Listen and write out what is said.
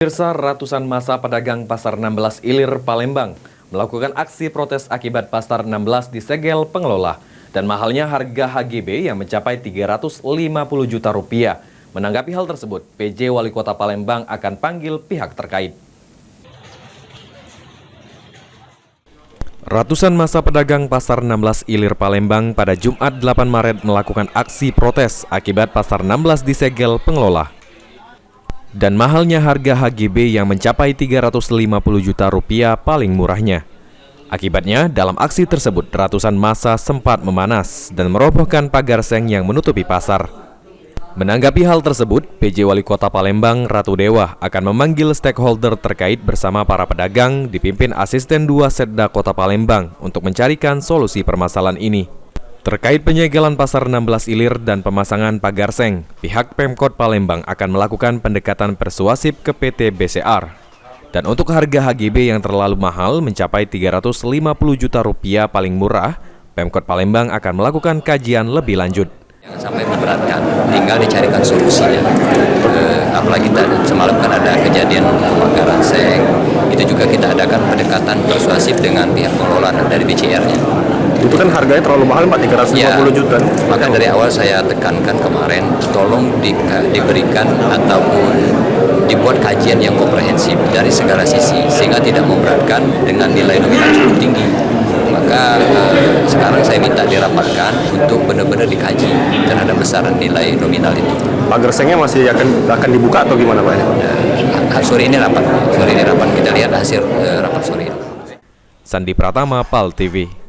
Pemirsa, ratusan massa pedagang Pasar 16 Ilir, Palembang melakukan aksi protes akibat Pasar 16 disegel pengelola dan mahalnya harga HGB yang mencapai Rp350 juta. Menanggapi hal tersebut, PJ Wali Kota Palembang akan panggil pihak terkait. Ratusan massa pedagang Pasar 16 Ilir, Palembang pada Jumat 8 Maret melakukan aksi protes akibat Pasar 16 disegel pengelola dan mahalnya harga HGB yang mencapai Rp350 juta paling murahnya. Akibatnya, dalam aksi tersebut, ratusan massa sempat memanas dan merobohkan pagar seng yang menutupi pasar. Menanggapi hal tersebut, PJ Wali Kota Palembang, Ratu Dewa, akan memanggil stakeholder terkait bersama para pedagang dipimpin Asisten 2 Setda Kota Palembang untuk mencarikan solusi permasalahan ini. Terkait penyegelan Pasar 16 Ilir dan pemasangan pagar seng, pihak Pemkot Palembang akan melakukan pendekatan persuasif ke PT BCR. Dan untuk harga HGB yang terlalu mahal mencapai Rp350 juta paling murah, Pemkot Palembang akan melakukan kajian lebih lanjut. Jangan sampai memberatkan, tinggal dicarikan solusinya. Apalagi semalam kan ada kejadian pembakaran seng, itu juga kita adakan pendekatan persuasif dengan pihak pengelola dari BCR-nya. Itu kan harganya terlalu mahal, Pak, Rp350 juta. Maka dari awal saya tekankan kemarin, tolong diberikan ataupun dibuat kajian yang komprehensif dari segala sisi, sehingga tidak memberatkan dengan nilai nominal cukup tinggi. Maka sekarang saya minta dirapatkan untuk benar-benar dikaji terhadap besaran nilai nominal itu. Pagar sengnya masih akan dibuka atau gimana, Pak? Sore ini rapat kita lihat hasil rapat sore ini. Sandi Pratama, PAL TV.